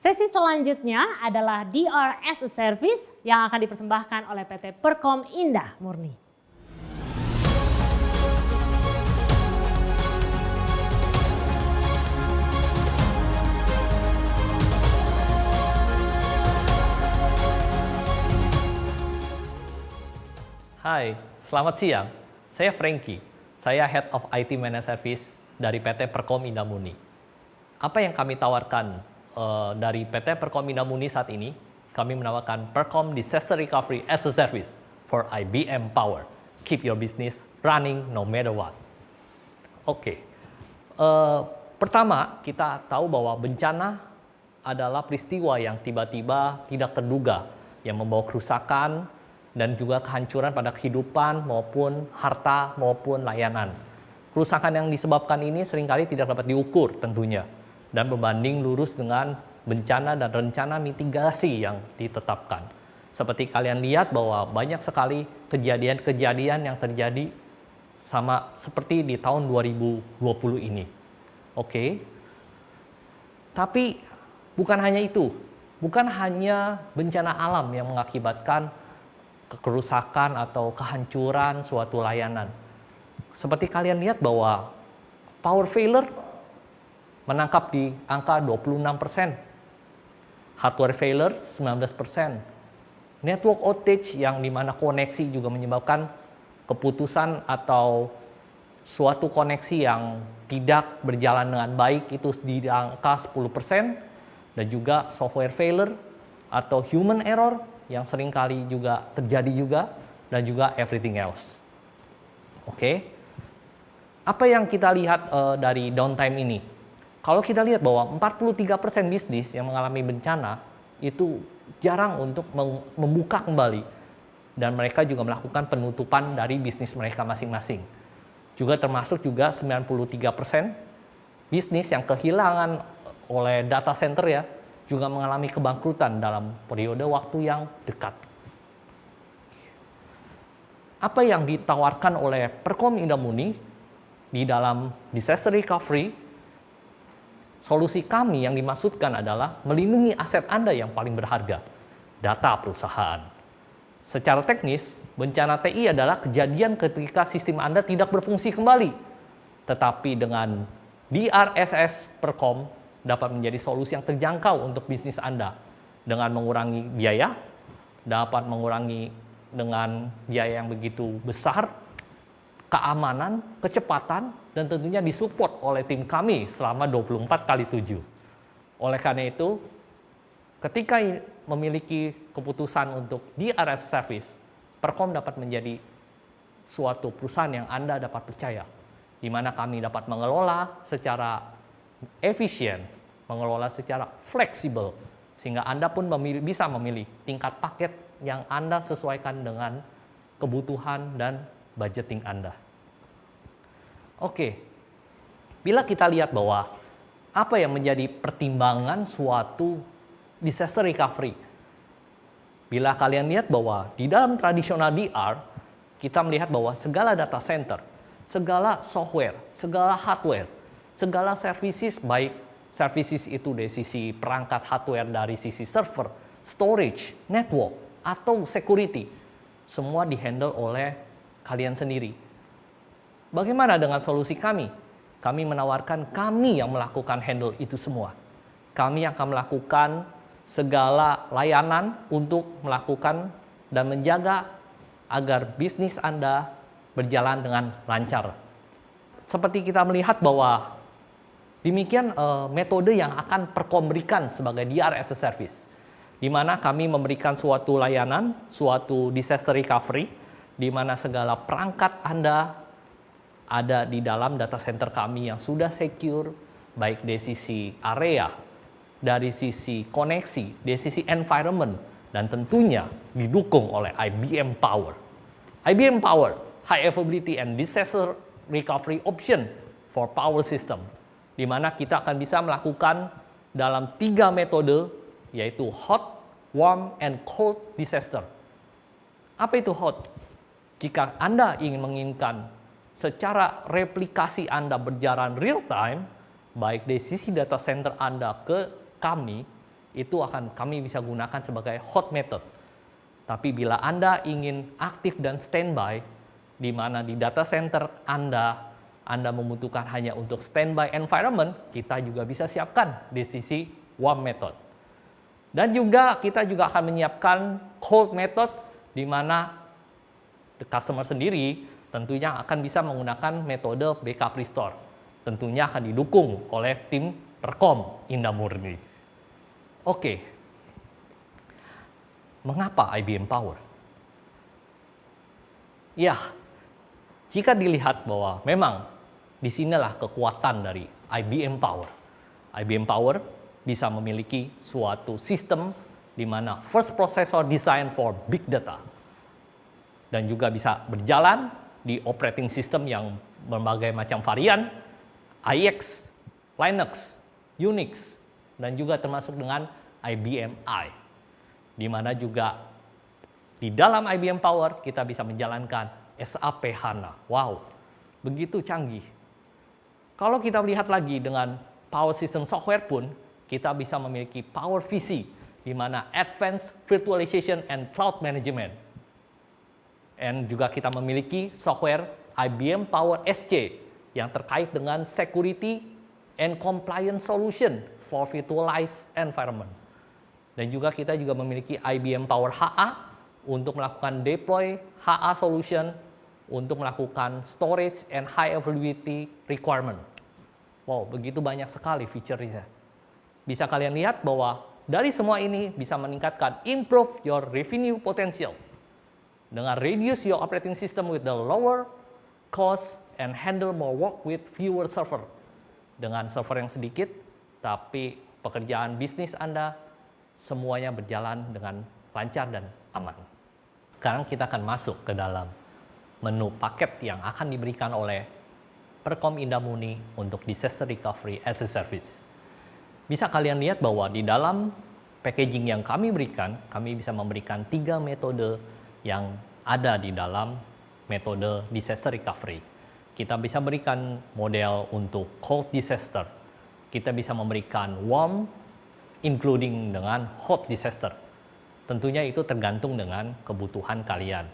Sesi selanjutnya adalah DR as a Service yang akan dipersembahkan oleh PT Perkom Indah Murni. Hai, selamat siang. Saya Frankie. Saya Head of IT Managed Service dari PT Perkom Indah Murni. Apa yang kami tawarkan dari PT Perkom Indah Murni saat ini? Kami menawarkan Perkom Disaster Recovery as a Service for IBM Power. Keep your business running no matter what. Oke. Pertama, kita tahu bahwa bencana adalah peristiwa yang tiba-tiba tidak terduga yang membawa kerusakan dan juga kehancuran pada kehidupan maupun harta maupun layanan. Kerusakan yang disebabkan ini seringkali tidak dapat diukur tentunya dan berbanding lurus dengan bencana dan rencana mitigasi yang ditetapkan. Seperti kalian lihat bahwa banyak sekali kejadian-kejadian yang terjadi sama seperti di tahun 2020 ini. Oke. Tapi bukan hanya itu. Bukan hanya bencana alam yang mengakibatkan kerusakan atau kehancuran suatu layanan. Seperti kalian lihat bahwa power failure menangkap di angka 26%, hardware failure 19%, network outage yang dimana koneksi juga menyebabkan keputusan atau suatu koneksi yang tidak berjalan dengan baik itu di angka 10%, dan juga software failure atau human error yang seringkali juga terjadi juga, dan juga everything else. Oke. Apa yang kita lihat dari downtime ini? Kalau kita lihat bahwa 43% bisnis yang mengalami bencana itu jarang untuk membuka kembali, dan mereka juga melakukan penutupan dari bisnis mereka masing-masing. Juga termasuk juga 93% bisnis yang kehilangan oleh data center ya, juga mengalami kebangkrutan dalam periode waktu yang dekat. Apa yang ditawarkan oleh Perkom Indah Murni di dalam disaster recovery, solusi kami yang dimaksudkan adalah melindungi aset Anda yang paling berharga, data perusahaan. Secara teknis, bencana TI adalah kejadian ketika sistem Anda tidak berfungsi kembali. Tetapi dengan DRSS Perkom dapat menjadi solusi yang terjangkau untuk bisnis Anda dengan mengurangi biaya, dapat mengurangi dengan biaya yang begitu besar, keamanan, kecepatan, dan tentunya disupport oleh tim kami selama 24/7. Oleh karena itu, ketika memiliki keputusan untuk DRS Service, Perkom dapat menjadi suatu perusahaan yang Anda dapat percaya, di mana kami dapat mengelola secara efisien, mengelola secara fleksibel, sehingga Anda pun bisa memilih tingkat paket yang Anda sesuaikan dengan kebutuhan dan budgeting Anda. Oke, bila kita lihat bahwa apa yang menjadi pertimbangan suatu disaster recovery, bila kalian lihat bahwa di dalam tradisional DR, kita melihat bahwa segala data center, segala software, segala hardware, segala services, baik services itu dari sisi perangkat hardware, dari sisi server, storage, network, atau security, semua dihandle oleh kalian sendiri. Bagaimana dengan solusi kami? Kami menawarkan kami yang melakukan handle itu semua. Kami akan melakukan segala layanan untuk melakukan dan menjaga agar bisnis Anda berjalan dengan lancar. Seperti kita melihat bahwa demikian metode yang akan Perkom berikan sebagai DR as a Service, di mana kami memberikan suatu layanan, suatu disaster recovery, di mana segala perangkat Anda ada di dalam data center kami yang sudah secure, baik dari sisi area, dari sisi koneksi, dari sisi environment, dan tentunya didukung oleh IBM Power. IBM Power, High Availability and Disaster Recovery Option for Power System, di mana kita akan bisa melakukan dalam 3 metode, yaitu hot, warm, and cold disaster. Apa itu hot? Jika Anda ingin menginginkan secara replikasi Anda berjalan real time, baik dari sisi data center Anda ke kami, itu akan kami bisa gunakan sebagai hot method. Tapi bila Anda ingin aktif dan standby, di mana di data center Anda membutuhkan hanya untuk standby environment, kita juga bisa siapkan di sisi warm method. Dan juga kita juga akan menyiapkan cold method, di mana the customer sendiri tentunya akan bisa menggunakan metode backup restore. Tentunya akan didukung oleh tim Perkom Indah Murni. Oke, mengapa IBM Power? Ya, jika dilihat bahwa memang disinilah kekuatan dari IBM Power. IBM Power bisa memiliki suatu sistem di mana first processor design for big data dan juga bisa berjalan di operating system yang berbagai macam varian, IX, Linux, Unix, dan juga termasuk dengan IBM i, di mana juga di dalam IBM Power kita bisa menjalankan SAP HANA. Wow, begitu canggih. Kalau kita lihat lagi dengan Power System Software pun, kita bisa memiliki Power VC, di mana Advanced Virtualization and Cloud Management. Dan juga kita memiliki software IBM Power SC yang terkait dengan Security and Compliance Solution for Virtualized Environment. Dan juga kita juga memiliki IBM Power HA untuk melakukan deploy HA solution untuk melakukan storage and high availability requirement. Wow, begitu banyak sekali fiturnya. Bisa kalian lihat bahwa dari semua ini bisa meningkatkan improve your revenue potential dengan reduce your operating system with the lower cost and handle more work with fewer server. Dengan server yang sedikit, tapi pekerjaan bisnis Anda semuanya berjalan dengan lancar dan aman. Sekarang kita akan masuk ke dalam menu paket yang akan diberikan oleh Perkom Indah Murni untuk Disaster Recovery as a Service. Bisa kalian lihat bahwa di dalam packaging yang kami berikan, kami bisa memberikan 3 metode yang ada di dalam metode disaster recovery. Kita bisa berikan model untuk cold disaster. Kita bisa memberikan warm, including dengan hot disaster. Tentunya itu tergantung dengan kebutuhan kalian.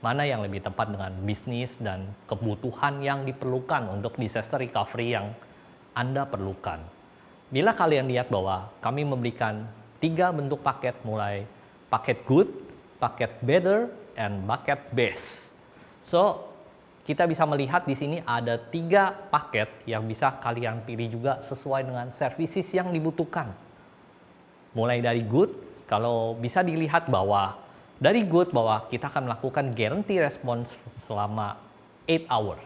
Mana yang lebih tepat dengan bisnis dan kebutuhan yang diperlukan untuk disaster recovery yang Anda perlukan. Bila kalian lihat bahwa kami memberikan 3 bentuk paket, mulai paket good, paket better, and paket best. So, kita bisa melihat di sini ada 3 paket yang bisa kalian pilih juga sesuai dengan services yang dibutuhkan. Mulai dari good, kalau bisa dilihat bahwa dari good bahwa kita akan melakukan guarantee response selama 8 hour.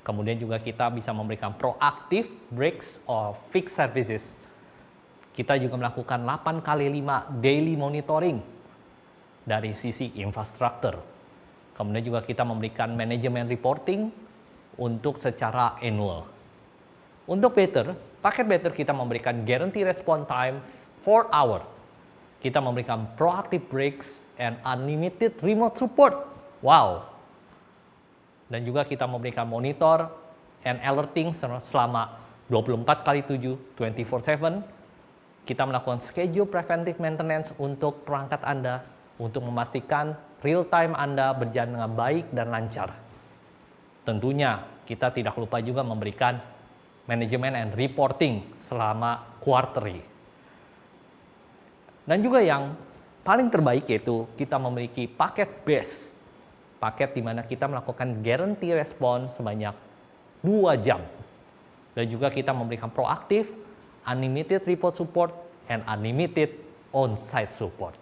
Kemudian juga kita bisa memberikan proactive breaks or fix services. Kita juga melakukan 8x5 daily monitoring dari sisi infrastruktur. Kemudian juga kita memberikan manajemen reporting untuk secara annual. Untuk better, paket better kita memberikan guarantee response time 4 hour. Kita memberikan proactive breaks and unlimited remote support. Wow. Dan juga kita memberikan monitor and alerting selama 24x7, 24/7. Kita melakukan schedule preventive maintenance untuk perangkat Anda untuk memastikan real time Anda berjalan dengan baik dan lancar. Tentunya kita tidak lupa juga memberikan manajemen and reporting selama quarterly. Dan juga yang paling terbaik yaitu kita memiliki paket base. Paket di mana kita melakukan guarantee response sebanyak 2 jam. Dan juga kita memberikan proaktif, unlimited report support, and unlimited on-site support.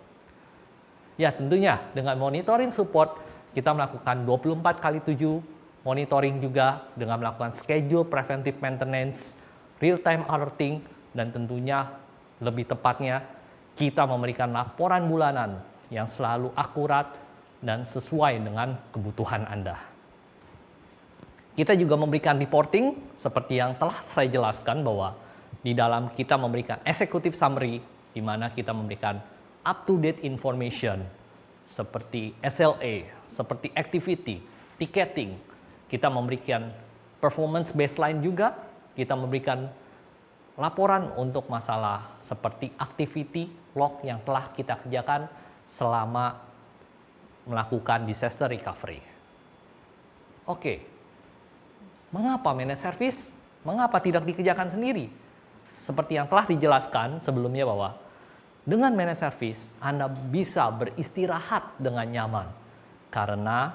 Ya, tentunya dengan monitoring support, kita melakukan 24x7 monitoring juga dengan melakukan schedule preventive maintenance, real-time alerting, dan tentunya lebih tepatnya kita memberikan laporan bulanan yang selalu akurat dan sesuai dengan kebutuhan Anda. Kita juga memberikan reporting seperti yang telah saya jelaskan bahwa di dalam kita memberikan executive summary di mana kita memberikan up-to-date information seperti SLA, seperti activity, ticketing. Kita memberikan performance baseline juga, kita memberikan laporan untuk masalah seperti activity log yang telah kita kerjakan selama melakukan disaster recovery. Oke, mengapa managed service? Mengapa tidak dikerjakan sendiri? Seperti yang telah dijelaskan sebelumnya bahwa dengan managed service Anda bisa beristirahat dengan nyaman karena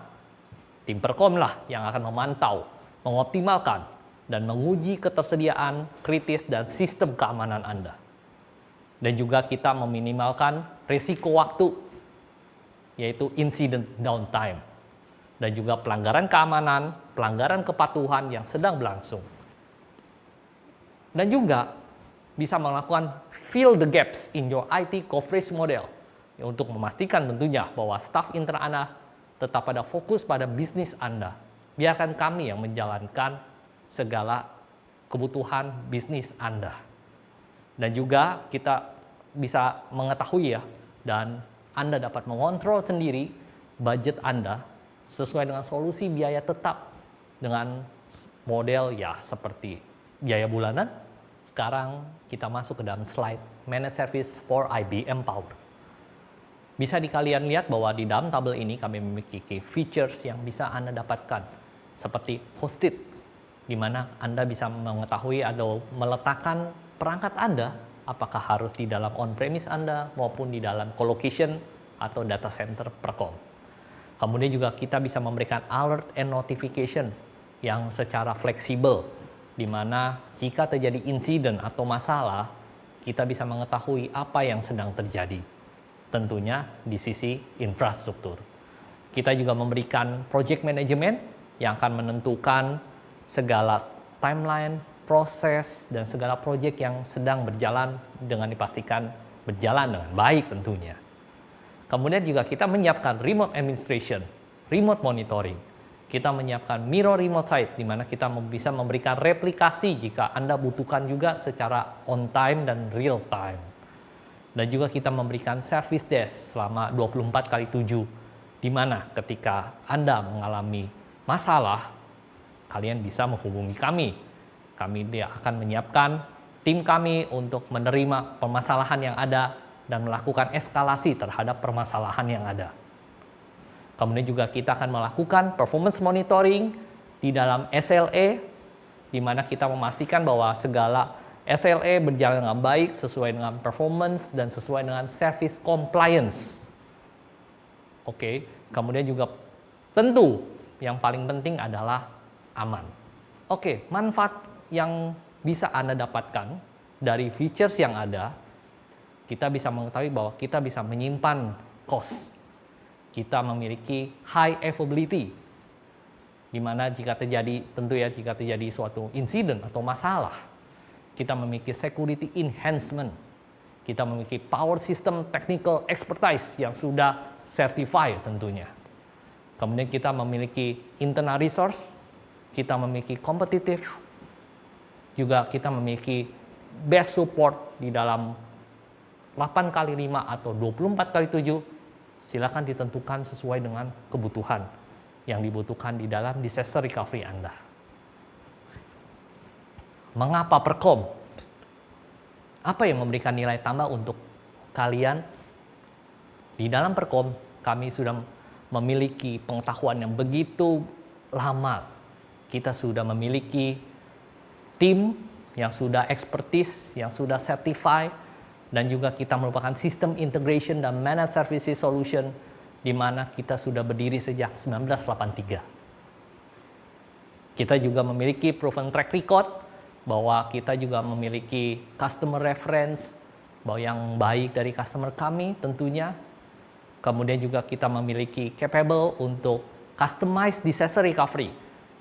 tim Perkom lah yang akan memantau, mengoptimalkan, dan menguji ketersediaan kritis dan sistem keamanan Anda. Dan juga kita meminimalkan risiko waktu, yaitu incident downtime, dan juga pelanggaran keamanan, pelanggaran kepatuhan yang sedang berlangsung. Dan juga bisa melakukan fill the gaps in your IT coverage model, untuk memastikan tentunya bahwa staf intern Anda tetap pada fokus pada bisnis Anda. Biarkan kami yang menjalankan segala kebutuhan bisnis Anda. Dan juga kita bisa mengetahui ya, dan Anda dapat mengontrol sendiri budget Anda sesuai dengan solusi biaya tetap dengan model ya seperti biaya bulanan. Sekarang kita masuk ke dalam slide Managed Service for IBM Power. Bisa kalian lihat bahwa di dalam tabel ini kami memiliki features yang bisa Anda dapatkan seperti hosted, di mana Anda bisa mengetahui atau meletakkan perangkat Anda apakah harus di dalam on-premise Anda maupun di dalam colocation atau data center Perkom. Kemudian juga kita bisa memberikan alert and notification yang secara fleksibel, di mana jika terjadi insiden atau masalah, kita bisa mengetahui apa yang sedang terjadi. Tentunya di sisi infrastruktur. Kita juga memberikan project management yang akan menentukan segala timeline, proses, dan segala proyek yang sedang berjalan dengan dipastikan berjalan dengan baik tentunya. Kemudian juga kita menyiapkan remote administration, remote monitoring. Kita menyiapkan mirror remote site, di mana kita bisa memberikan replikasi jika Anda butuhkan juga secara on time dan real time. Dan juga kita memberikan service desk selama 24/7, di mana ketika Anda mengalami masalah, kalian bisa menghubungi kami. Kami akan menyiapkan tim kami untuk menerima permasalahan yang ada dan melakukan eskalasi terhadap permasalahan yang ada. Kemudian juga kita akan melakukan performance monitoring di dalam SLA, di mana kita memastikan bahwa segala SLA berjalan dengan baik sesuai dengan performance dan sesuai dengan service compliance. Oke, kemudian juga tentu yang paling penting adalah aman. Oke, manfaat yang bisa Anda dapatkan dari features yang ada, kita bisa mengetahui bahwa kita bisa menyimpan cost. Kita memiliki high availability, di mana jika terjadi suatu insiden atau masalah, kita memiliki security enhancement, kita memiliki power system technical expertise yang sudah certified tentunya. Kemudian kita memiliki internal resource, kita memiliki kompetitif, juga kita memiliki best support di dalam 8x5 atau 24x7. Silakan ditentukan sesuai dengan kebutuhan yang dibutuhkan di dalam disaster recovery Anda. Mengapa Perkom? Apa yang memberikan nilai tambah untuk kalian? Di dalam Perkom, kami sudah memiliki pengetahuan yang begitu lama. Kita sudah memiliki tim yang sudah expertise, yang sudah certified, dan juga kita merupakan sistem integration dan managed services solution, di mana kita sudah berdiri sejak 1983. Kita juga memiliki proven track record, bahwa kita juga memiliki customer reference bahwa yang baik dari customer kami tentunya. Kemudian juga kita memiliki capable untuk customized disaster recovery,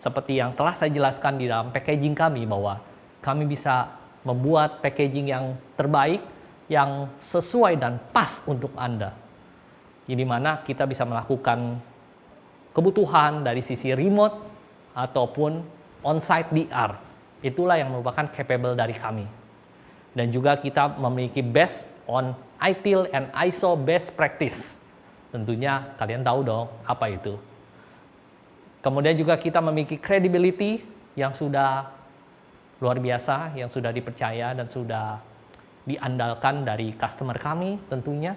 seperti yang telah saya jelaskan di dalam packaging kami, bahwa kami bisa membuat packaging yang terbaik, yang sesuai dan pas untuk Anda. Di mana kita bisa melakukan kebutuhan dari sisi remote ataupun on-site DR. Itulah yang merupakan capable dari kami. Dan juga kita memiliki based on ITIL and ISO best practice. Tentunya kalian tahu dong apa itu. Kemudian juga kita memiliki credibility yang sudah luar biasa yang sudah dipercaya dan sudah diandalkan dari customer kami tentunya,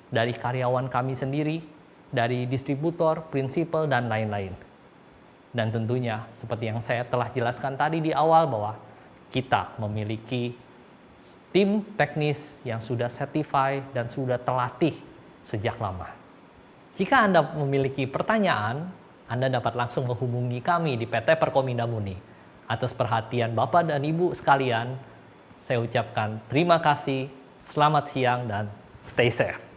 dari karyawan kami sendiri, dari distributor, prinsipal, dan lain-lain. Dan tentunya seperti yang saya telah jelaskan tadi di awal bahwa kita memiliki tim teknis yang sudah certified dan sudah terlatih sejak lama. Jika Anda memiliki pertanyaan, Anda dapat langsung menghubungi kami di PT Perkom Indah Muni. Atas perhatian Bapak dan Ibu sekalian, saya ucapkan terima kasih, selamat siang, dan stay safe.